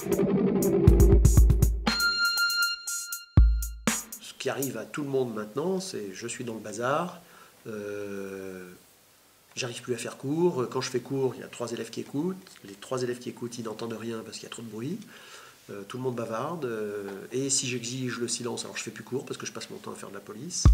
Ce qui arrive à tout le monde maintenant, c'est je suis dans le bazar, j'arrive plus à faire cours. Quand je fais cours, il y a 3 élèves qui écoutent. Les 3 élèves qui écoutent, ils n'entendent rien parce qu'il y a trop de bruit. Tout le monde bavarde. Et si j'exige le silence, alors je fais plus cours parce que je passe mon temps à faire de la police.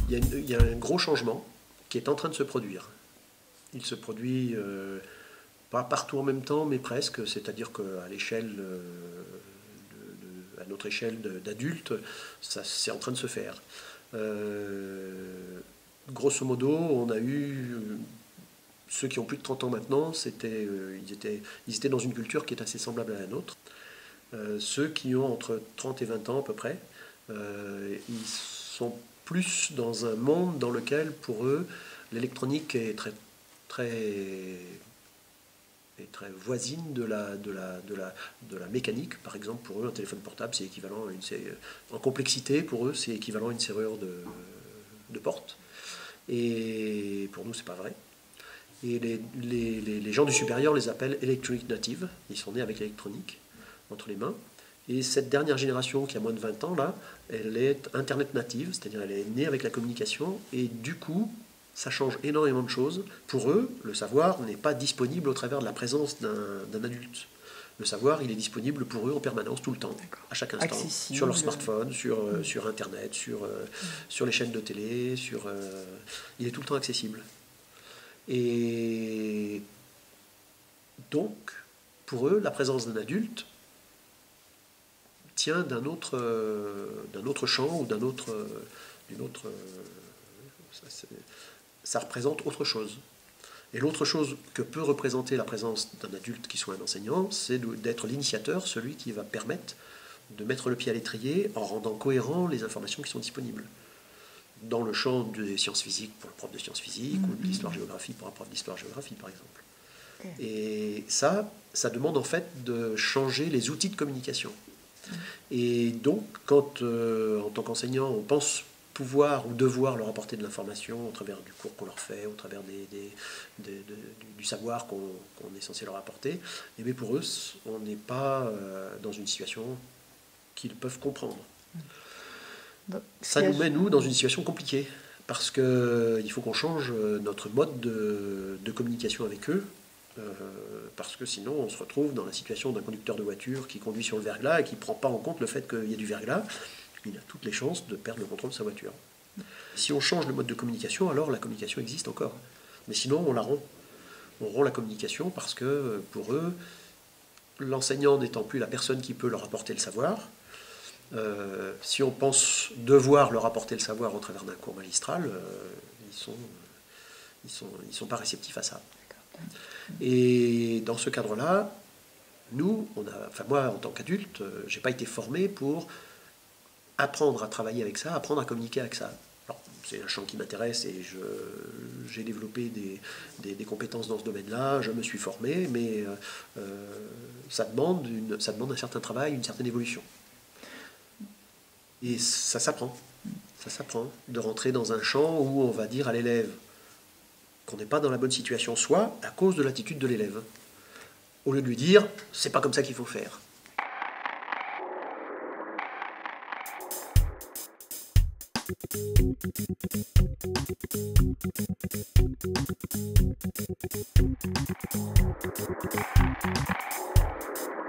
Il y a un gros changement qui est en train de se produire. Il se produit pas partout en même temps, mais presque. C'est-à-dire qu'à l'échelle, à notre échelle d'adultes, c'est en train de se faire. Grosso modo, on a eu ceux qui ont plus de 30 ans maintenant, ils étaient dans une culture qui est assez semblable à la nôtre. Ceux qui ont entre 30 et 20 ans à peu près, ils sont plus dans un monde dans lequel, pour eux, l'électronique est très voisine de la mécanique. Par exemple, pour eux, un téléphone portable, c'est équivalent à en complexité, pour eux, c'est équivalent à une serrure de porte. Et pour nous, c'est pas vrai. Et les gens du supérieur les appellent electronic native. Ils sont nés avec l'électronique entre les mains. Et cette dernière génération qui a moins de 20 ans, là, elle est Internet native, c'est-à-dire elle est née avec la communication, et du coup, ça change énormément de choses. Pour eux, le savoir n'est pas disponible au travers de la présence d'un adulte. Le savoir, il est disponible pour eux en permanence, tout le temps, à chaque instant, accessible, sur leur smartphone, sur Internet, sur les chaînes de télé, il est tout le temps accessible. Et donc, pour eux, la présence d'un adulte tient d'un autre champ ou d'une autre ça représente autre chose. Et l'autre chose que peut représenter la présence d'un adulte qui soit un enseignant, c'est d'être l'initiateur, celui qui va permettre de mettre le pied à l'étrier en rendant cohérent les informations qui sont disponibles. Dans le champ des sciences physiques pour le prof de sciences physiques, ou de l'histoire-géographie pour un prof d'histoire-géographie, par exemple. Okay. Et ça demande en fait de changer les outils de communication. Et donc, quand, en tant qu'enseignant, on pense pouvoir ou devoir leur apporter de l'information au travers du cours qu'on leur fait, au travers du savoir qu'on est censé leur apporter, et bien pour eux, on n'est pas dans une situation qu'ils peuvent comprendre. Donc, ça nous met, nous, dans une situation compliquée, parce qu'il faut qu'on change notre mode de communication avec eux, parce que sinon on se retrouve dans la situation d'un conducteur de voiture qui conduit sur le verglas et qui ne prend pas en compte le fait qu'il y a du verglas. Il a toutes les chances de perdre le contrôle de sa voiture. Si on change le mode de communication, alors la communication existe encore. Mais sinon, on la rompt. On rompt la communication parce que, pour eux, l'enseignant n'étant plus la personne qui peut leur apporter le savoir, si on pense devoir leur apporter le savoir au travers d'un cours magistral, ils sont pas réceptifs à ça. Et dans ce cadre-là, nous, moi, en tant qu'adulte, j'ai pas été formé pour apprendre à travailler avec ça, apprendre à communiquer avec ça. Alors, c'est un champ qui m'intéresse et j'ai développé des compétences dans ce domaine-là, je me suis formé, mais ça demande un certain travail, une certaine évolution. Et ça s'apprend. Ça s'apprend de rentrer dans un champ où on va dire à l'élève qu'on n'est pas dans la bonne situation, soit à cause de l'attitude de l'élève, au lieu de lui dire « c'est pas comme ça qu'il faut faire ».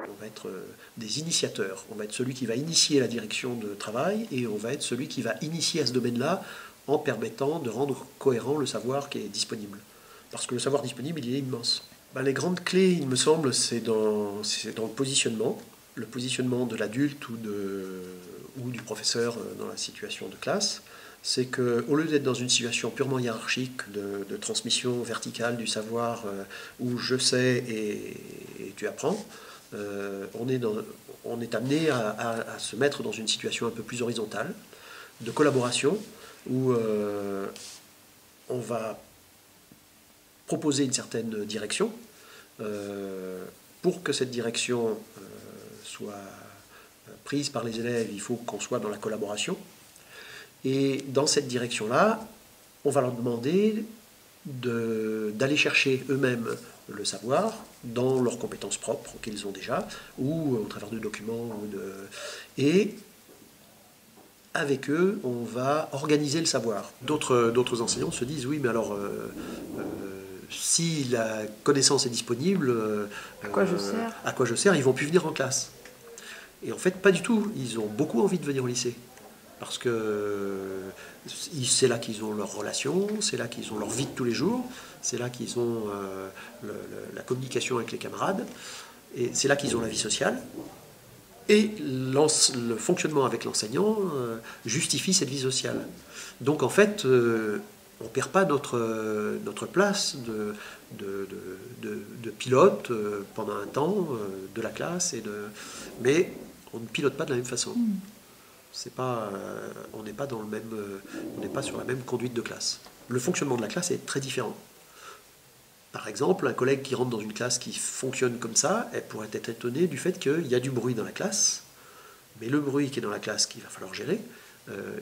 On va être des initiateurs, on va être celui qui va initier la direction de travail et on va être celui qui va initier à ce domaine-là en permettant de rendre cohérent le savoir qui est disponible. Parce que le savoir disponible, il est immense. Les grandes clés, il me semble, c'est dans le positionnement de l'adulte ou du professeur dans la situation de classe. C'est qu'au lieu d'être dans une situation purement hiérarchique de transmission verticale du savoir où je sais et tu apprends, on est amené à se mettre dans une situation un peu plus horizontale, de collaboration, où on va proposer une certaine direction, pour que cette direction soit prise par les élèves, il faut qu'on soit dans la collaboration. Et dans cette direction-là, on va leur demander d'aller chercher eux-mêmes le savoir dans leurs compétences propres qu'ils ont déjà, ou au travers de documents. Et avec eux, on va organiser le savoir. D'autres enseignants se disent, oui, mais alors, si la connaissance est disponible, à quoi je sers? À quoi je sers, ils vont plus venir en classe. Et en fait, pas du tout. Ils ont beaucoup envie de venir au lycée. Parce que c'est là qu'ils ont leurs relations, c'est là qu'ils ont leur vie de tous les jours, c'est là qu'ils ont la communication avec les camarades, et c'est là qu'ils ont la vie sociale. Et le fonctionnement avec l'enseignant justifie cette vie sociale. Donc en fait, on ne perd pas notre place de pilote pendant un temps de la classe, mais on ne pilote pas de la même façon. C'est pas, on n'est pas on n'est pas sur la même conduite de classe. Le fonctionnement de la classe est très différent. Par exemple, un collègue qui rentre dans une classe qui fonctionne comme ça, elle pourrait être étonné du fait qu'il y a du bruit dans la classe, mais le bruit qui est dans la classe qu'il va falloir gérer,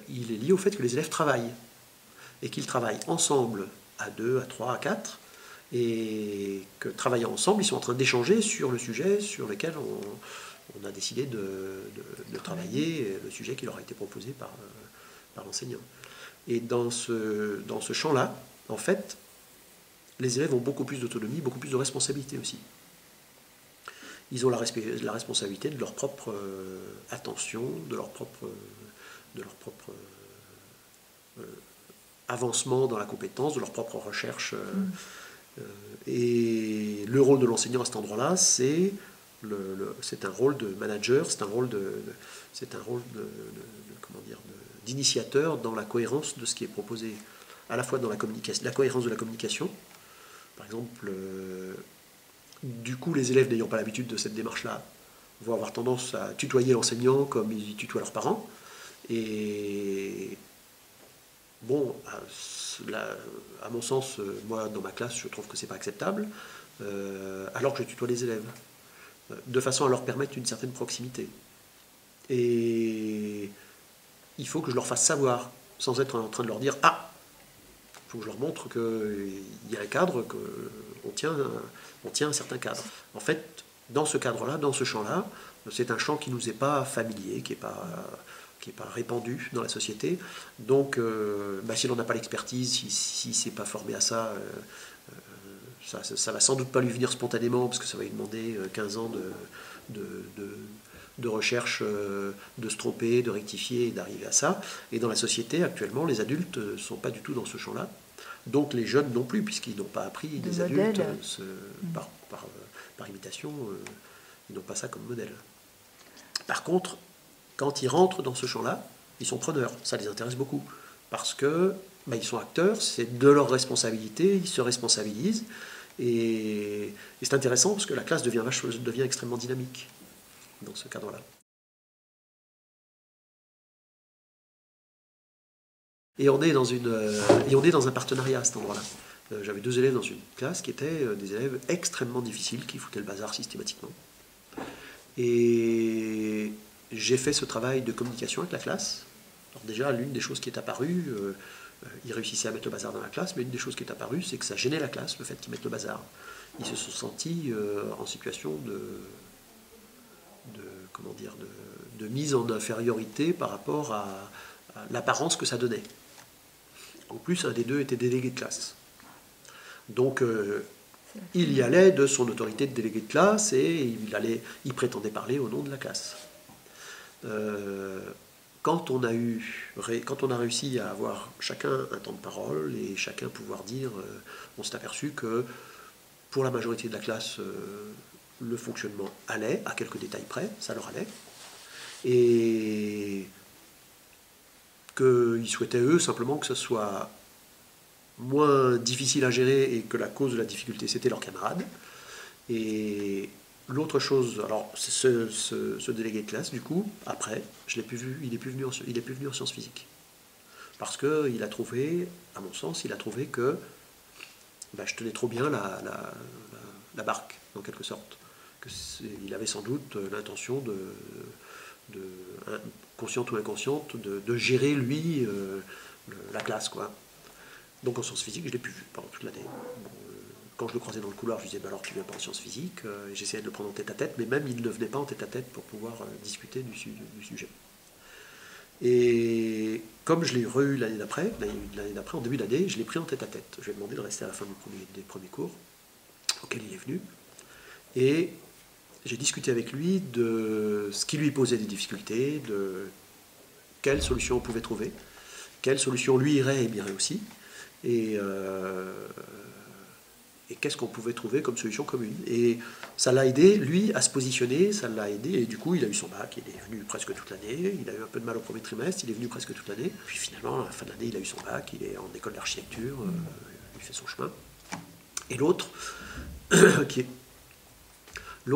il est lié au fait que les élèves travaillent, et qu'ils travaillent ensemble à 2, à 3, à 4, et que travaillant ensemble, ils sont en train d'échanger sur le sujet sur lequel on a décidé de travailler, le sujet qui leur a été proposé par l'enseignant. Et dans ce champ-là, en fait, les élèves ont beaucoup plus d'autonomie, beaucoup plus de responsabilité aussi. Ils ont la responsabilité de leur propre attention, de leur propre avancement dans la compétence, de leur propre recherche. Et le rôle de l'enseignant à cet endroit-là, c'est un rôle de manager, c'est un rôle d'initiateur dans la cohérence de ce qui est proposé, à la fois dans la cohérence de la communication. Par exemple, du coup, les élèves n'ayant pas l'habitude de cette démarche-là vont avoir tendance à tutoyer l'enseignant comme ils tutoient leurs parents. Et bon, à mon sens, moi, dans ma classe, je trouve que c'est pas acceptable, alors que je tutoie les élèves, de façon à leur permettre une certaine proximité. Et il faut que je leur fasse savoir, sans être en train de leur dire « Ah !» Il faut que je leur montre qu'il y a un cadre, qu'on tient un certain cadre. En fait, dans ce cadre-là, dans ce champ-là, c'est un champ qui ne nous est pas familier, qui n'est pas répandu dans la société. Donc, si l'on n'a pas l'expertise, si c'est pas formé à ça, ça va sans doute pas lui venir spontanément, parce que ça va lui demander 15 ans de recherche, de se tromper, de rectifier et d'arriver à ça. Et dans la société, actuellement, les adultes ne sont pas du tout dans ce champ-là. Donc les jeunes non plus, puisqu'ils n'ont pas appris des adultes par imitation, ils n'ont pas ça comme modèle. Par contre, quand ils rentrent dans ce champ-là, ils sont preneurs, ça les intéresse beaucoup, parce que ils sont acteurs, c'est de leur responsabilité, ils se responsabilisent, et c'est intéressant parce que la classe devient extrêmement dynamique dans ce cadre-là. Et on est dans un partenariat à cet endroit-là. J'avais 2 élèves dans une classe qui étaient des élèves extrêmement difficiles, qui foutaient le bazar systématiquement. Et j'ai fait ce travail de communication avec la classe. Alors déjà, l'une des choses qui est apparue, ils réussissaient à mettre le bazar dans la classe, mais une des choses qui est apparue, c'est que ça gênait la classe, le fait qu'ils mettent le bazar. Ils se sont sentis en situation de mise en infériorité par rapport à l'apparence que ça donnait. En plus, un des 2 était délégué de classe. Donc, il y allait de son autorité de délégué de classe et il prétendait parler au nom de la classe. Quand on a réussi à avoir chacun un temps de parole et chacun pouvoir dire, on s'est aperçu que pour la majorité de la classe, le fonctionnement allait, à quelques détails près, ça leur allait. Et qu'ils souhaitaient, eux, simplement que ce soit moins difficile à gérer et que la cause de la difficulté, c'était leurs camarades. Et l'autre chose, alors, ce délégué de classe, du coup, après, je ne l'ai plus vu, il n'est plus venu en sciences physiques. Parce qu'il a trouvé, à mon sens, que je tenais trop bien la barque, en quelque sorte. il avait sans doute l'intention consciente ou inconsciente, de gérer, lui, la classe, quoi. Donc en sciences physiques, je l'ai plus vu pendant toute l'année. Bon, quand je le croisais dans le couloir, je lui disais, bah alors tu viens pas en sciences physiques, et j'essayais de le prendre en tête à tête, mais même il ne venait pas en tête à tête pour pouvoir discuter du sujet. Et comme je l'ai re-eu l'année d'après, en début d'année, je l'ai pris en tête à tête. Je lui ai demandé de rester à la fin des premiers cours, auxquels il est venu, et j'ai discuté avec lui de ce qui lui posait des difficultés, de quelles solutions on pouvait trouver, quelles solutions lui iraient et m'irait aussi, et qu'est-ce qu'on pouvait trouver comme solution commune. Et ça l'a aidé, lui, à se positionner, ça l'a aidé, et du coup, il a eu son bac, il est venu presque toute l'année, il a eu un peu de mal au premier trimestre, il est venu presque toute l'année, puis finalement, à la fin de l'année, il a eu son bac, il est en école d'architecture, il fait son chemin. Et l'autre, qui est venu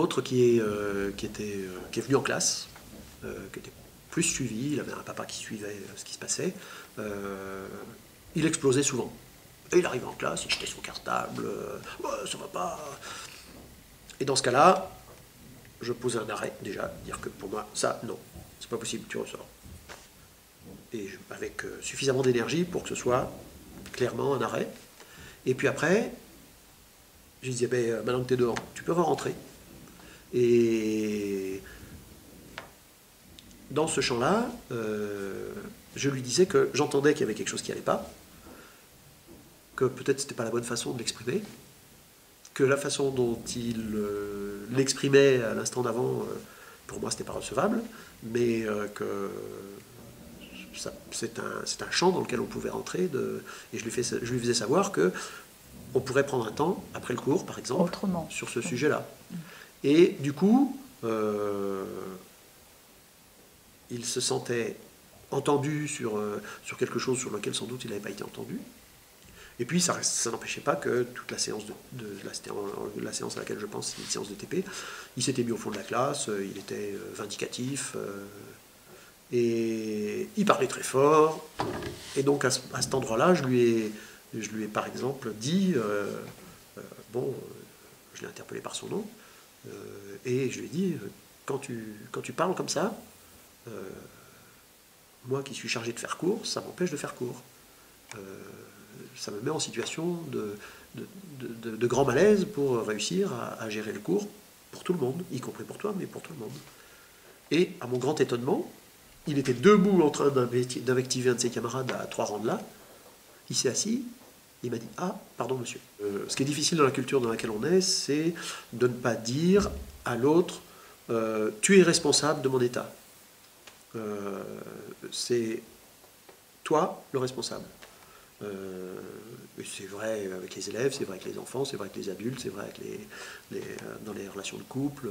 en classe, qui était plus suivi, il avait un papa qui suivait ce qui se passait, il explosait souvent. Et il arrivait en classe, il jetait son cartable, ça va pas. Et dans ce cas-là, je posais un arrêt déjà, dire que pour moi, ça, non, c'est pas possible, tu ressors. Et avec suffisamment d'énergie pour que ce soit clairement un arrêt. Et puis après, je disais, maintenant que tu es dehors, tu peux rentrer. Et dans ce champ-là, je lui disais que j'entendais qu'il y avait quelque chose qui n'allait pas, que peut-être c'était pas la bonne façon de l'exprimer, que la façon dont il l'exprimait à l'instant d'avant, pour moi c'était pas recevable, mais que c'est un champ dans lequel on pouvait rentrer, et je lui faisais savoir que on pourrait prendre un temps, après le cours par exemple, autrement, sur ce sujet-là. Et du coup, il se sentait entendu sur quelque chose sur lequel sans doute il n'avait pas été entendu. Et puis ça n'empêchait pas que toute la séance la séance à laquelle je pense, c'est une séance de TP, il s'était mis au fond de la classe, il était vindicatif, et il parlait très fort. Et donc à cet endroit-là, je lui ai par exemple dit, je l'ai interpellé par son nom, et je lui ai dit, quand tu parles comme ça, moi qui suis chargé de faire cours, ça m'empêche de faire cours. Ça me met en situation de grand malaise pour réussir à gérer le cours pour tout le monde, y compris pour toi, mais pour tout le monde. Et à mon grand étonnement, il était debout en train d'invectiver un de ses camarades à 3 rangs de là. Il s'est assis, il m'a dit « Ah, pardon monsieur ». Ce qui est difficile dans la culture dans laquelle on est, c'est de ne pas dire à l'autre « Tu es responsable de mon état ». C'est toi le responsable. C'est vrai avec les élèves, c'est vrai avec les enfants, c'est vrai avec les adultes, c'est vrai avec dans les relations de couple,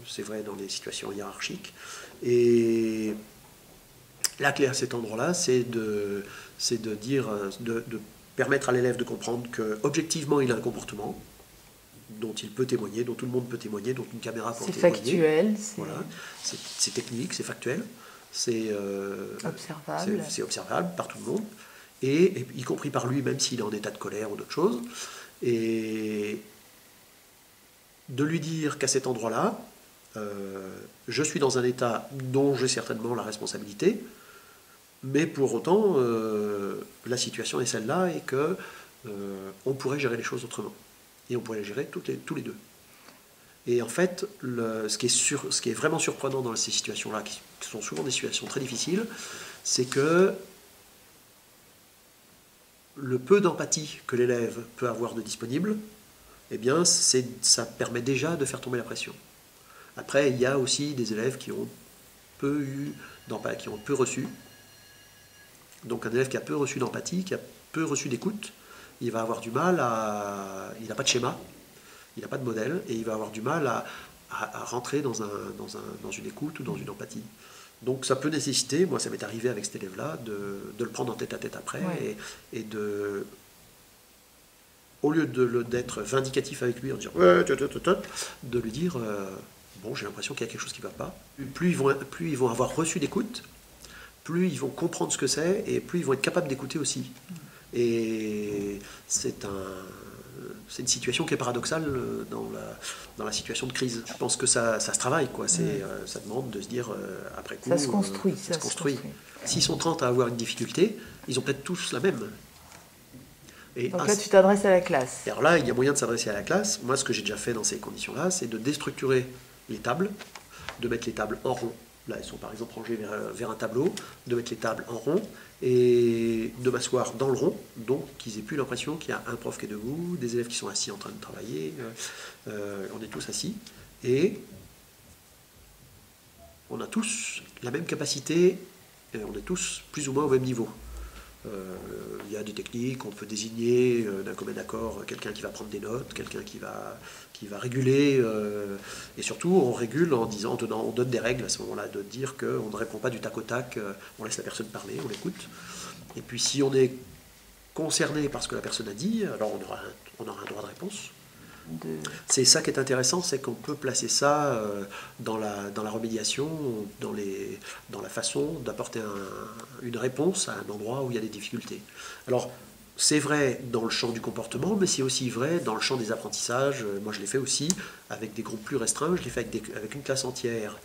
c'est vrai dans les situations hiérarchiques. Et la clé à cet endroit-là, c'est de permettre à l'élève de comprendre qu'objectivement, il a un comportement dont il peut témoigner, dont tout le monde peut témoigner, dont une caméra peut témoigner. C'est factuel. Voilà. C'est technique, c'est factuel, c'est observable par tout le monde. Et y compris par lui, même s'il est en état de colère ou d'autre chose, et de lui dire qu'à cet endroit-là, je suis dans un état dont j'ai certainement la responsabilité, mais pour autant, la situation est celle-là et que on pourrait gérer les choses autrement. Et on pourrait les gérer tous les deux. Et en fait, ce qui est vraiment surprenant dans ces situations-là, qui sont souvent des situations très difficiles, c'est que le peu d'empathie que l'élève peut avoir de disponible, eh bien, ça permet déjà de faire tomber la pression. Après, il y a aussi des élèves qui ont peu reçu. Donc un élève qui a peu reçu d'empathie, qui a peu reçu d'écoute, il va avoir du mal il n'a pas de schéma, il n'a pas de modèle, et il va avoir du mal à rentrer dans une écoute ou dans une empathie. Donc ça peut nécessiter, moi ça m'est arrivé avec cet élève-là, de le prendre en tête à tête après, ouais. et au lieu d'être vindicatif avec lui en disant de lui dire bon, j'ai l'impression qu'il y a quelque chose qui ne va pas. Plus ils vont avoir reçu d'écoute, plus ils vont comprendre ce que c'est, et plus ils vont être capables d'écouter aussi. Et c'est c'est une situation qui est paradoxale dans la situation de crise. Je pense que ça se travaille, quoi. Ça demande de se dire, après coup... Ça se construit. Ça se construit. S'ils sont 30 à avoir une difficulté, ils ont peut-être tous la même. Et donc là, tu t'adresses à la classe. Alors là, il y a moyen de s'adresser à la classe. Moi, ce que j'ai déjà fait dans ces conditions-là, c'est de déstructurer les tables, de mettre les tables en rond. Là, elles sont par exemple rangées vers un tableau, de mettre les tables en rond et de m'asseoir dans le rond, donc qu'ils aient plus l'impression qu'il y a un prof qui est debout, des élèves qui sont assis en train de travailler, on est tous assis, et on a tous la même capacité, et on est tous plus ou moins au même niveau. Il y a des techniques, on peut désigner d'un commun accord quelqu'un qui va prendre des notes, quelqu'un qui va réguler, et surtout on régule en disant, on donne des règles à ce moment-là, de dire qu'on ne répond pas du tac au tac, on laisse la personne parler, on l'écoute. Et puis si on est concerné par ce que la personne a dit, alors on aura un droit de réponse. C'est ça qui est intéressant, c'est qu'on peut placer ça dans la remédiation, dans la façon d'apporter une réponse à un endroit où il y a des difficultés. Alors, c'est vrai dans le champ du comportement, mais c'est aussi vrai dans le champ des apprentissages. Moi, je l'ai fait aussi avec des groupes plus restreints. Je l'ai fait avec une classe entière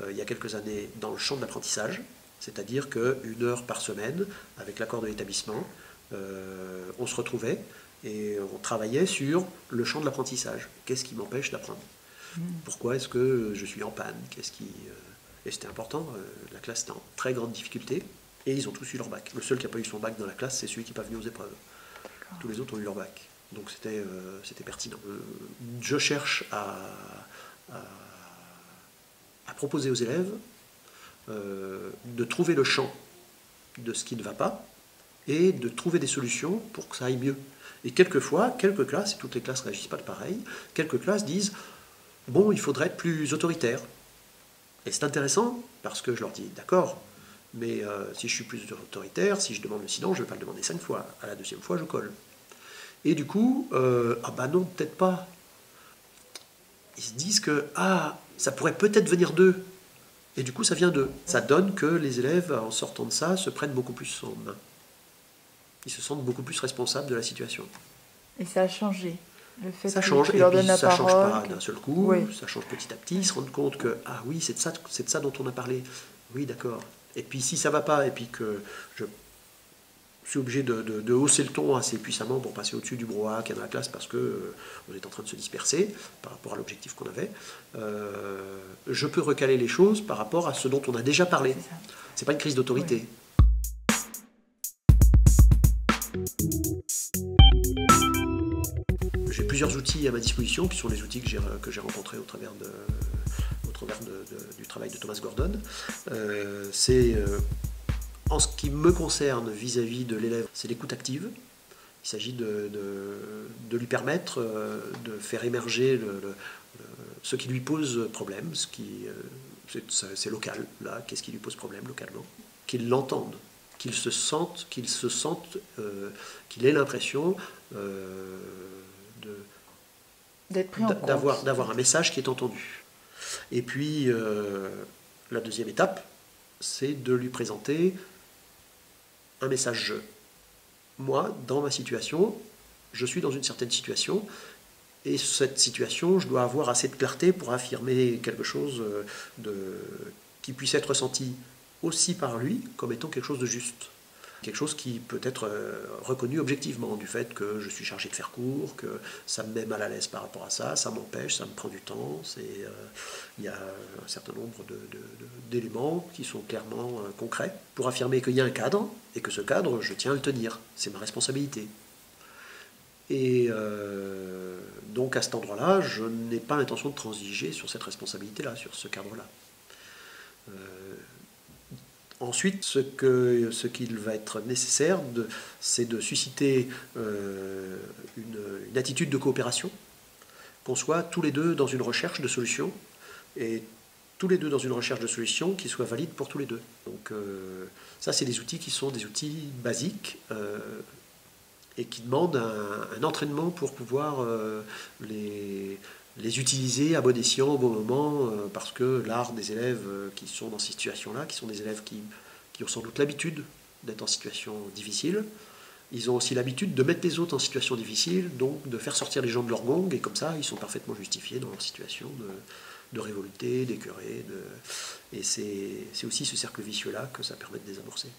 il y a quelques années dans le champ de l'apprentissage, c'est-à-dire qu'une heure par semaine, avec l'accord de l'établissement, on se retrouvait et on travaillait sur le champ de l'apprentissage. Qu'est-ce qui m'empêche d'apprendre? Pourquoi est-ce que je suis en panne? Et c'était important, la classe était en très grande difficulté, et ils ont tous eu leur bac. Le seul qui n'a pas eu son bac dans la classe, c'est celui qui n'est pas venu aux épreuves. Tous les autres ont eu leur bac. Donc c'était pertinent. Je cherche à proposer aux élèves de trouver le champ de ce qui ne va pas, et de trouver des solutions pour que ça aille mieux. Et quelquefois, quelques classes, et toutes les classes ne réagissent pas de pareil, quelques classes disent « bon, il faudrait être plus autoritaire ». Et c'est intéressant, parce que je leur dis « d'accord, mais si je suis plus autoritaire, si je demande le silence, je ne vais pas le demander 5 fois. À la 2e fois, je colle. » Et du coup, ah bah non, peut-être pas. Ils se disent que « ah, ça pourrait peut-être venir d'eux ». Et du coup, ça vient d'eux. Ça donne que les élèves, en sortant de ça, se prennent beaucoup plus en main. Ils se sentent beaucoup plus responsables de la situation. Et ça a changé. Le fait ça change, tu leur donnes la ça ne change parole, pas d'un seul coup, oui. Ça change petit à petit, ils se rendent compte que, ah oui, c'est de ça dont on a parlé. Oui, d'accord. Et puis si ça ne va pas, et puis que je suis obligé de hausser le ton assez puissamment pour passer au-dessus du brouhaha qu'il y a dans la classe parce qu'on est en train de se disperser par rapport à l'objectif qu'on avait, je peux recaler les choses par rapport à ce dont on a déjà parlé. C'est pas une crise d'autorité. Oui. J'ai plusieurs outils à ma disposition, qui sont les outils que j'ai rencontrés au travers du travail de Thomas Gordon. En ce qui me concerne vis-à-vis de l'élève, c'est l'écoute active. Il s'agit de lui permettre de faire émerger ce qui lui pose problème, c'est local, là, qu'est-ce qui lui pose problème localement, qu'il l'entende, qu'il ait l'impression d'avoir un message qui est entendu. Et puis, la deuxième étape, c'est de lui présenter un message « je ». Moi, dans ma situation, je suis dans une certaine situation, et cette situation, je dois avoir assez de clarté pour affirmer quelque chose qui puisse être ressenti aussi par lui comme étant quelque chose de juste. Quelque chose qui peut être reconnu objectivement, du fait que je suis chargé de faire court, que ça me met mal à l'aise par rapport à ça, ça m'empêche, ça me prend du temps. Il y a un certain nombre d'éléments qui sont clairement concrets pour affirmer qu'il y a un cadre, et que ce cadre, je tiens à le tenir. C'est ma responsabilité. Et donc à cet endroit-là, je n'ai pas l'intention de transiger sur cette responsabilité-là, sur ce cadre-là. Ensuite, ce qu'il va être nécessaire, c'est de susciter une attitude de coopération, qu'on soit tous les deux dans une recherche de solutions, et tous les deux dans une recherche de solutions qui soit valide pour tous les deux. Donc ça, c'est des outils qui sont des outils basiques et qui demandent un entraînement pour pouvoir les utiliser à bon escient, au bon moment, parce que l'art des élèves qui sont dans ces situations-là, qui sont des élèves qui ont sans doute l'habitude d'être en situation difficile, Ils ont aussi l'habitude de mettre les autres en situation difficile, donc de faire sortir les gens de leur gong, et comme ça, ils sont parfaitement justifiés dans leur situation de révolter, d'écœurer. Et c'est aussi ce cercle vicieux-là que ça permet de désamorcer.